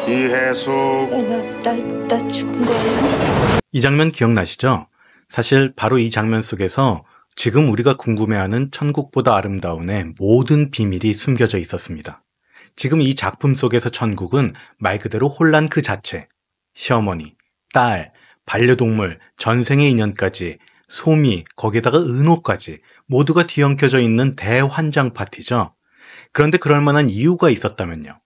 이해숙. 나 죽은 거야. 이 장면 기억나시죠? 사실 바로 이 장면 속에서 지금 우리가 궁금해하는 천국보다 아름다운의 모든 비밀이 숨겨져 있었습니다. 지금 이 작품 속에서 천국은 말 그대로 혼란 그 자체. 시어머니, 딸, 반려동물, 전생의 인연까지, 소미, 거기다가 은호까지 모두가 뒤엉켜져 있는 대환장 파티죠. 그런데 그럴 만한 이유가 있었다면요.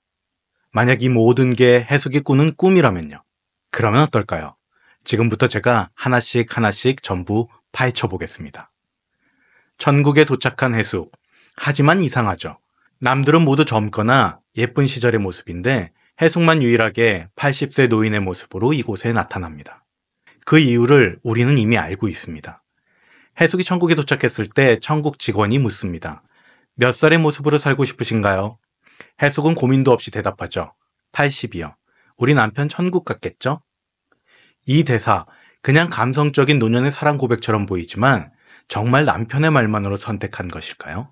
만약 이 모든 게 해숙이 꾸는 꿈이라면요. 그러면 어떨까요? 지금부터 제가 하나씩 전부 파헤쳐 보겠습니다. 천국에 도착한 해숙. 하지만 이상하죠. 남들은 모두 젊거나 예쁜 시절의 모습인데 해숙만 유일하게 80세 노인의 모습으로 이곳에 나타납니다. 그 이유를 우리는 이미 알고 있습니다. 해숙이 천국에 도착했을 때 천국 직원이 묻습니다. 몇 살의 모습으로 살고 싶으신가요? 해숙은 고민도 없이 대답하죠. 80이요. 우리 남편 천국 갔겠죠? 이 대사, 그냥 감성적인 노년의 사랑 고백처럼 보이지만 정말 남편의 말만으로 선택한 것일까요?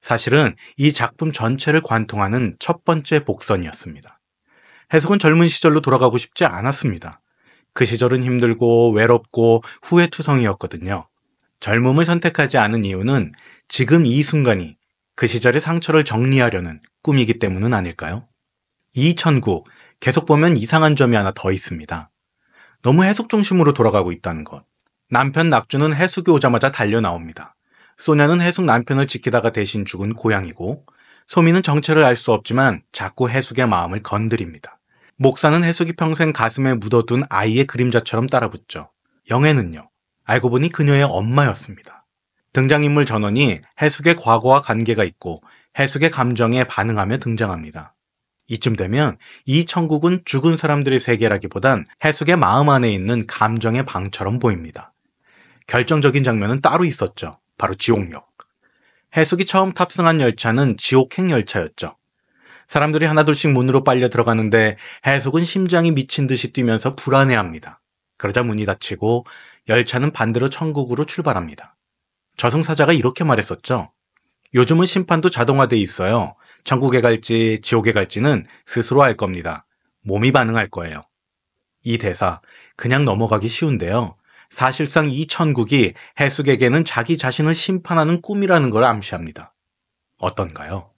사실은 이 작품 전체를 관통하는 첫 번째 복선이었습니다. 해숙은 젊은 시절로 돌아가고 싶지 않았습니다. 그 시절은 힘들고 외롭고 후회투성이었거든요. 젊음을 선택하지 않은 이유는 지금 이 순간이 그 시절의 상처를 정리하려는 꿈이기 때문은 아닐까요? 이 천국, 계속 보면 이상한 점이 하나 더 있습니다. 너무 해숙 중심으로 돌아가고 있다는 것. 남편 낙주는 해숙이 오자마자 달려 나옵니다. 소냐는 해숙 남편을 지키다가 대신 죽은 고양이고, 소미는 정체를 알 수 없지만 자꾸 해숙의 마음을 건드립니다. 목사는 해숙이 평생 가슴에 묻어둔 아이의 그림자처럼 따라붙죠. 영애는요, 알고 보니 그녀의 엄마였습니다. 등장인물 전원이 해숙의 과거와 관계가 있고 해숙의 감정에 반응하며 등장합니다. 이쯤 되면 이 천국은 죽은 사람들의 세계라기보단 해숙의 마음 안에 있는 감정의 방처럼 보입니다. 결정적인 장면은 따로 있었죠. 바로 지옥역. 해숙이 처음 탑승한 열차는 지옥행 열차였죠. 사람들이 하나둘씩 문으로 빨려 들어가는데 해숙은 심장이 미친 듯이 뛰면서 불안해합니다. 그러자 문이 닫히고 열차는 반대로 천국으로 출발합니다. 저승사자가 이렇게 말했었죠. 요즘은 심판도 자동화돼 있어요. 천국에 갈지 지옥에 갈지는 스스로 알 겁니다. 몸이 반응할 거예요. 이 대사 그냥 넘어가기 쉬운데요. 사실상 이 천국이 해숙에게는 자기 자신을 심판하는 꿈이라는 걸 암시합니다. 어떤가요?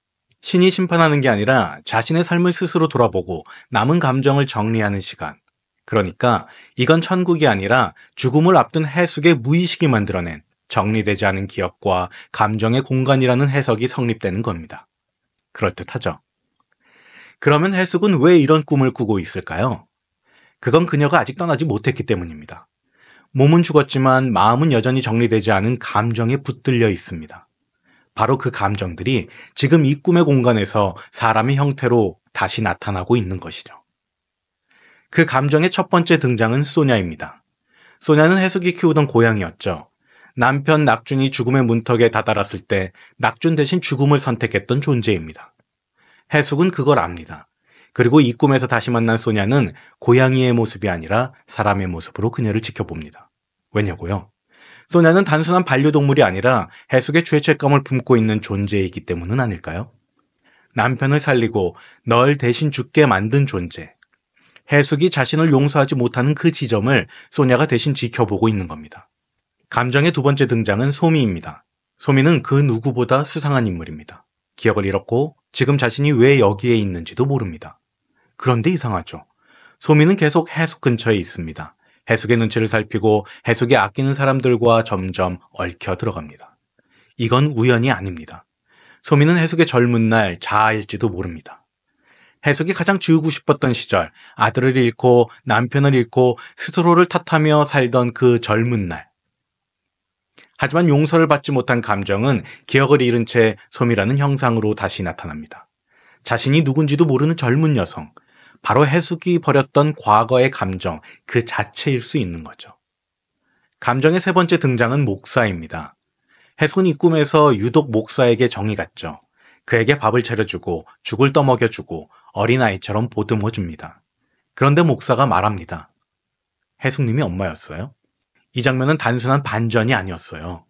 신이 심판하는 게 아니라 자신의 삶을 스스로 돌아보고 남은 감정을 정리하는 시간. 그러니까 이건 천국이 아니라 죽음을 앞둔 해숙의 무의식이 만들어낸 정리되지 않은 기억과 감정의 공간이라는 해석이 성립되는 겁니다. 그럴듯하죠? 그러면 해숙은 왜 이런 꿈을 꾸고 있을까요? 그건 그녀가 아직 떠나지 못했기 때문입니다. 몸은 죽었지만 마음은 여전히 정리되지 않은 감정에 붙들려 있습니다. 바로 그 감정들이 지금 이 꿈의 공간에서 사람의 형태로 다시 나타나고 있는 것이죠. 그 감정의 첫 번째 등장은 소냐입니다. 소냐는 해숙이 키우던 고양이였죠. 남편 낙준이 죽음의 문턱에 다다랐을 때 낙준 대신 죽음을 선택했던 존재입니다. 해숙은 그걸 압니다. 그리고 이 꿈에서 다시 만난 소냐는 고양이의 모습이 아니라 사람의 모습으로 그녀를 지켜봅니다. 왜냐고요? 소냐는 단순한 반려동물이 아니라 해숙의 죄책감을 품고 있는 존재이기 때문은 아닐까요? 남편을 살리고 널 대신 죽게 만든 존재. 해숙이 자신을 용서하지 못하는 그 지점을 소냐가 대신 지켜보고 있는 겁니다. 감정의 두 번째 등장은 소미입니다. 소미는 그 누구보다 수상한 인물입니다. 기억을 잃었고 지금 자신이 왜 여기에 있는지도 모릅니다. 그런데 이상하죠. 소미는 계속 해숙 근처에 있습니다. 해숙의 눈치를 살피고 해숙이 아끼는 사람들과 점점 얽혀 들어갑니다. 이건 우연이 아닙니다. 소미는 해숙의 젊은 날 자아일지도 모릅니다. 해숙이 가장 지우고 싶었던 시절, 아들을 잃고 남편을 잃고 스스로를 탓하며 살던 그 젊은 날. 하지만 용서를 받지 못한 감정은 기억을 잃은 채 소미라는 형상으로 다시 나타납니다. 자신이 누군지도 모르는 젊은 여성, 바로 해숙이 버렸던 과거의 감정 그 자체일 수 있는 거죠. 감정의 세 번째 등장은 목사입니다. 해숙은 이 꿈에서 유독 목사에게 정이 갔죠. 그에게 밥을 차려주고 죽을 떠먹여주고 어린아이처럼 보듬어줍니다. 그런데 목사가 말합니다. 해숙님이 엄마였어요? 이 장면은 단순한 반전이 아니었어요.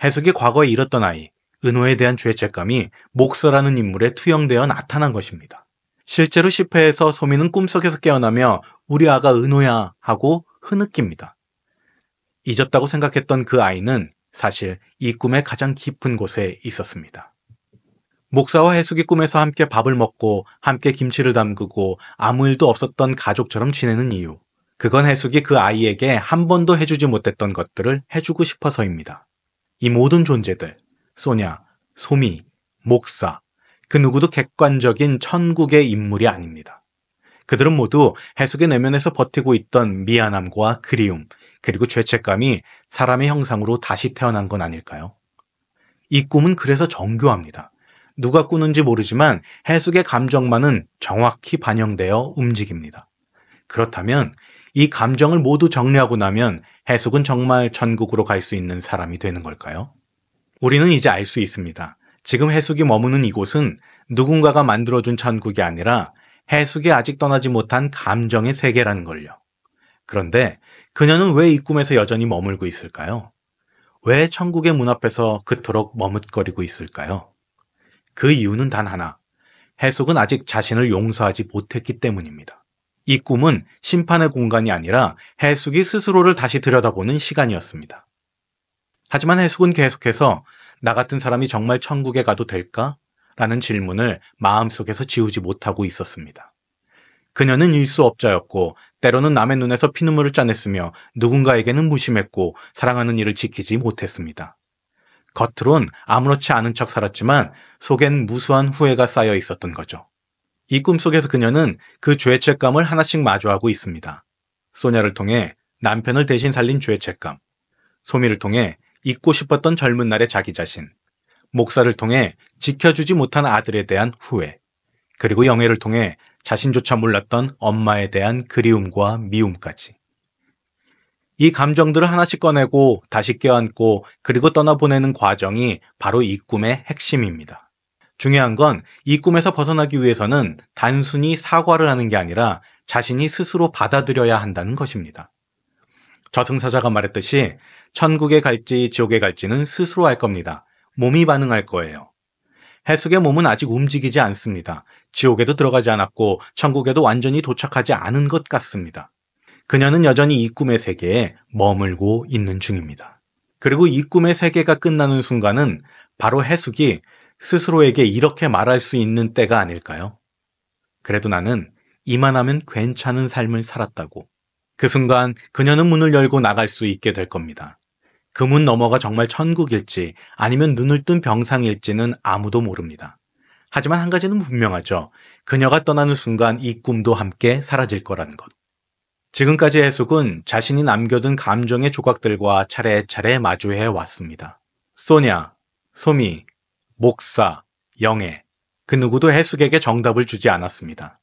해숙이 과거에 잃었던 아이, 은호에 대한 죄책감이 목사라는 인물에 투영되어 나타난 것입니다. 실제로 10회에서 소미는 꿈속에서 깨어나며 우리 아가 은호야 하고 흐느낍니다. 잊었다고 생각했던 그 아이는 사실 이 꿈의 가장 깊은 곳에 있었습니다. 목사와 해숙이 꿈에서 함께 밥을 먹고 함께 김치를 담그고 아무 일도 없었던 가족처럼 지내는 이유. 그건 해숙이 그 아이에게 한 번도 해주지 못했던 것들을 해주고 싶어서입니다. 이 모든 존재들, 소냐, 소미, 목사, 그 누구도 객관적인 천국의 인물이 아닙니다. 그들은 모두 해숙의 내면에서 버티고 있던 미안함과 그리움, 그리고 죄책감이 사람의 형상으로 다시 태어난 건 아닐까요? 이 꿈은 그래서 정교합니다. 누가 꾸는지 모르지만 해숙의 감정만은 정확히 반영되어 움직입니다. 그렇다면 이 감정을 모두 정리하고 나면 해숙은 정말 천국으로 갈 수 있는 사람이 되는 걸까요? 우리는 이제 알 수 있습니다. 지금 해숙이 머무는 이곳은 누군가가 만들어준 천국이 아니라 해숙이 아직 떠나지 못한 감정의 세계라는 걸요. 그런데 그녀는 왜 이 꿈에서 여전히 머물고 있을까요? 왜 천국의 문 앞에서 그토록 머뭇거리고 있을까요? 그 이유는 단 하나. 해숙은 아직 자신을 용서하지 못했기 때문입니다. 이 꿈은 심판의 공간이 아니라 해숙이 스스로를 다시 들여다보는 시간이었습니다. 하지만 해숙은 계속해서 나 같은 사람이 정말 천국에 가도 될까? 라는 질문을 마음속에서 지우지 못하고 있었습니다. 그녀는 일수업자였고 때로는 남의 눈에서 피눈물을 짜냈으며 누군가에게는 무심했고 사랑하는 이를 지키지 못했습니다. 겉으론 아무렇지 않은 척 살았지만 속엔 무수한 후회가 쌓여 있었던 거죠. 이 꿈속에서 그녀는 그 죄책감을 하나씩 마주하고 있습니다. 소냐를 통해 남편을 대신 살린 죄책감, 소미를 통해 잊고 싶었던 젊은 날의 자기 자신, 목사를 통해 지켜주지 못한 아들에 대한 후회, 그리고 영애를 통해 자신조차 몰랐던 엄마에 대한 그리움과 미움까지. 이 감정들을 하나씩 꺼내고 다시 껴안고 그리고 떠나보내는 과정이 바로 이 꿈의 핵심입니다. 중요한 건 이 꿈에서 벗어나기 위해서는 단순히 사과를 하는 게 아니라 자신이 스스로 받아들여야 한다는 것입니다. 저승사자가 말했듯이 천국에 갈지 지옥에 갈지는 스스로 알 겁니다. 몸이 반응할 거예요. 해숙의 몸은 아직 움직이지 않습니다. 지옥에도 들어가지 않았고 천국에도 완전히 도착하지 않은 것 같습니다. 그녀는 여전히 이 꿈의 세계에 머물고 있는 중입니다. 그리고 이 꿈의 세계가 끝나는 순간은 바로 해숙이 스스로에게 이렇게 말할 수 있는 때가 아닐까요? 그래도 나는 이만하면 괜찮은 삶을 살았다고. 그 순간 그녀는 문을 열고 나갈 수 있게 될 겁니다. 그 문 너머가 정말 천국일지 아니면 눈을 뜬 병상일지는 아무도 모릅니다. 하지만 한 가지는 분명하죠. 그녀가 떠나는 순간 이 꿈도 함께 사라질 거라는 것. 지금까지 해숙은 자신이 남겨둔 감정의 조각들과 차례차례 마주해 왔습니다. 소냐, 소미, 목사, 영애, 그 누구도 해숙에게 정답을 주지 않았습니다.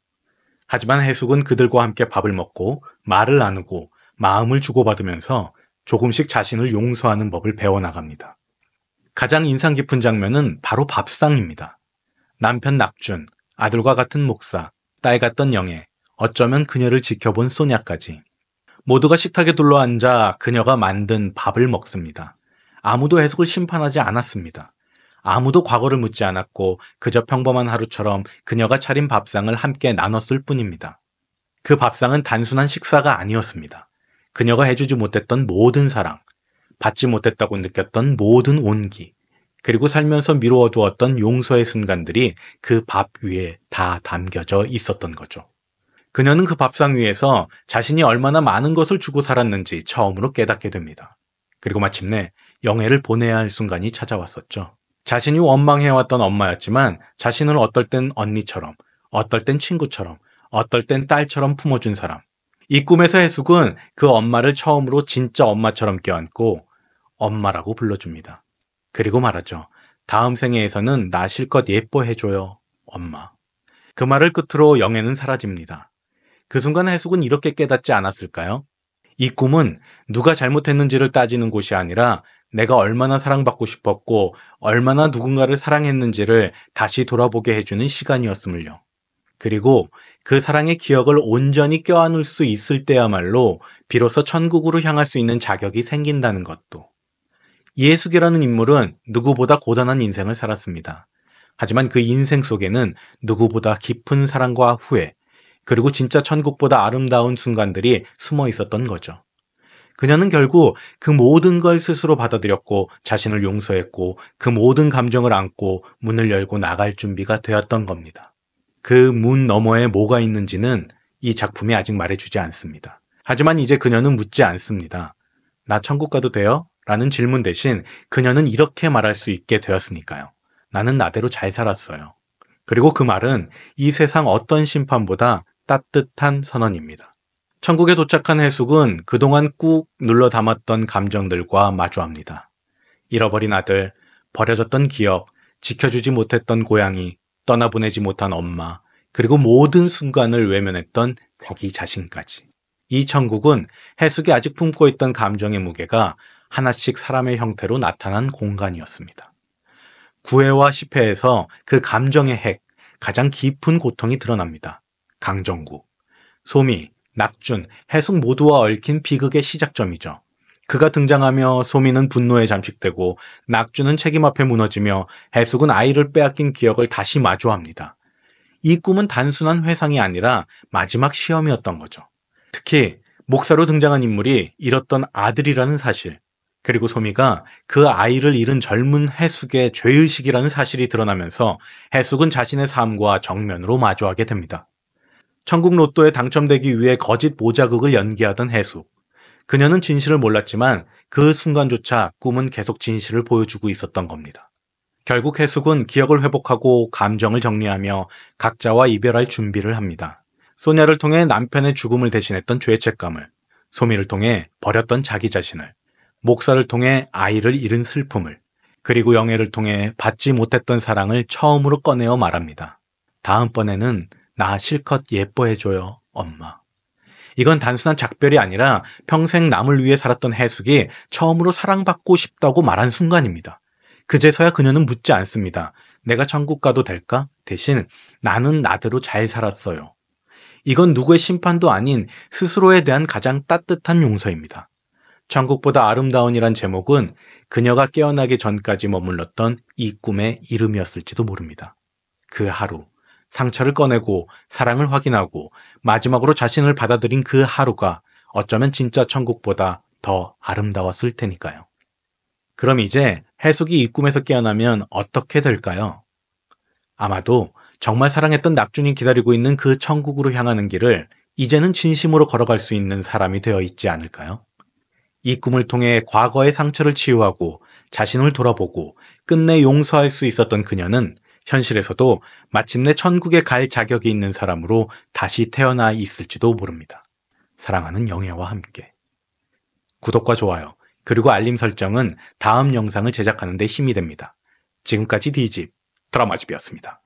하지만 해숙은 그들과 함께 밥을 먹고 말을 나누고 마음을 주고받으면서 조금씩 자신을 용서하는 법을 배워나갑니다. 가장 인상 깊은 장면은 바로 밥상입니다. 남편 낙준, 아들과 같은 목사, 딸 같던 영애, 어쩌면 그녀를 지켜본 소냐까지. 모두가 식탁에 둘러앉아 그녀가 만든 밥을 먹습니다. 아무도 해숙을 심판하지 않았습니다. 아무도 과거를 묻지 않았고 그저 평범한 하루처럼 그녀가 차린 밥상을 함께 나눴을 뿐입니다. 그 밥상은 단순한 식사가 아니었습니다. 그녀가 해주지 못했던 모든 사랑, 받지 못했다고 느꼈던 모든 온기, 그리고 살면서 미루어 두었던 용서의 순간들이 그 밥 위에 다 담겨져 있었던 거죠. 그녀는 그 밥상 위에서 자신이 얼마나 많은 것을 주고 살았는지 처음으로 깨닫게 됩니다. 그리고 마침내 영애를 보내야 할 순간이 찾아왔었죠. 자신이 원망해왔던 엄마였지만 자신을 어떨 땐 언니처럼, 어떨 땐 친구처럼, 어떨 땐 딸처럼 품어준 사람. 이 꿈에서 해숙은 그 엄마를 처음으로 진짜 엄마처럼 껴안고 엄마라고 불러줍니다. 그리고 말하죠. 다음 생애에서는 나 실컷 예뻐해줘요, 엄마. 그 말을 끝으로 영애는 사라집니다. 그 순간 해숙은 이렇게 깨닫지 않았을까요? 이 꿈은 누가 잘못했는지를 따지는 곳이 아니라 내가 얼마나 사랑받고 싶었고 얼마나 누군가를 사랑했는지를 다시 돌아보게 해주는 시간이었음을요. 그리고 그 사랑의 기억을 온전히 껴안을 수 있을 때야말로 비로소 천국으로 향할 수 있는 자격이 생긴다는 것도. 이해숙이라는 인물은 누구보다 고단한 인생을 살았습니다. 하지만 그 인생 속에는 누구보다 깊은 사랑과 후회, 그리고 진짜 천국보다 아름다운 순간들이 숨어 있었던 거죠. 그녀는 결국 그 모든 걸 스스로 받아들였고 자신을 용서했고 그 모든 감정을 안고 문을 열고 나갈 준비가 되었던 겁니다. 그 문 너머에 뭐가 있는지는 이 작품이 아직 말해주지 않습니다. 하지만 이제 그녀는 묻지 않습니다. 나 천국 가도 돼요? 라는 질문 대신 그녀는 이렇게 말할 수 있게 되었으니까요. 나는 나대로 잘 살았어요. 그리고 그 말은 이 세상 어떤 심판보다 따뜻한 선언입니다. 천국에 도착한 해숙은 그동안 꾹 눌러 담았던 감정들과 마주합니다. 잃어버린 아들, 버려졌던 기억, 지켜주지 못했던 고양이, 떠나보내지 못한 엄마, 그리고 모든 순간을 외면했던 자기 자신까지. 이 천국은 해숙이 아직 품고 있던 감정의 무게가 하나씩 사람의 형태로 나타난 공간이었습니다. 9회와 10회에서 그 감정의 핵, 가장 깊은 고통이 드러납니다. 강정구, 소미, 낙준, 해숙 모두와 얽힌 비극의 시작점이죠. 그가 등장하며 소미는 분노에 잠식되고 낙준은 책임 앞에 무너지며 해숙은 아이를 빼앗긴 기억을 다시 마주합니다. 이 꿈은 단순한 회상이 아니라 마지막 시험이었던 거죠. 특히 목사로 등장한 인물이 잃었던 아들이라는 사실, 그리고 소미가 그 아이를 잃은 젊은 해숙의 죄의식이라는 사실이 드러나면서 해숙은 자신의 삶과 정면으로 마주하게 됩니다. 천국 로또에 당첨되기 위해 거짓 모자극을 연기하던 해숙. 그녀는 진실을 몰랐지만 그 순간조차 꿈은 계속 진실을 보여주고 있었던 겁니다. 결국 해숙은 기억을 회복하고 감정을 정리하며 각자와 이별할 준비를 합니다. 소냐를 통해 남편의 죽음을 대신했던 죄책감을, 소미를 통해 버렸던 자기 자신을, 목사를 통해 아이를 잃은 슬픔을, 그리고 영애를 통해 받지 못했던 사랑을 처음으로 꺼내어 말합니다. 다음번에는 나 실컷 예뻐해줘요, 엄마. 이건 단순한 작별이 아니라 평생 남을 위해 살았던 해숙이 처음으로 사랑받고 싶다고 말한 순간입니다. 그제서야 그녀는 묻지 않습니다. 내가 천국 가도 될까? 대신 나는 나대로 잘 살았어요. 이건 누구의 심판도 아닌 스스로에 대한 가장 따뜻한 용서입니다. 천국보다 아름다운이란 제목은 그녀가 깨어나기 전까지 머물렀던 이 꿈의 이름이었을지도 모릅니다. 그 하루, 상처를 꺼내고 사랑을 확인하고 마지막으로 자신을 받아들인 그 하루가 어쩌면 진짜 천국보다 더 아름다웠을 테니까요. 그럼 이제 해숙이 이 꿈에서 깨어나면 어떻게 될까요? 아마도 정말 사랑했던 낙준이 기다리고 있는 그 천국으로 향하는 길을 이제는 진심으로 걸어갈 수 있는 사람이 되어 있지 않을까요? 이 꿈을 통해 과거의 상처를 치유하고 자신을 돌아보고 끝내 용서할 수 있었던 그녀는 현실에서도 마침내 천국에 갈 자격이 있는 사람으로 다시 태어나 있을지도 모릅니다. 사랑하는 영애와 함께. 구독과 좋아요, 그리고 알림 설정은 다음 영상을 제작하는 데 힘이 됩니다. 지금까지 D집 드라마집이었습니다.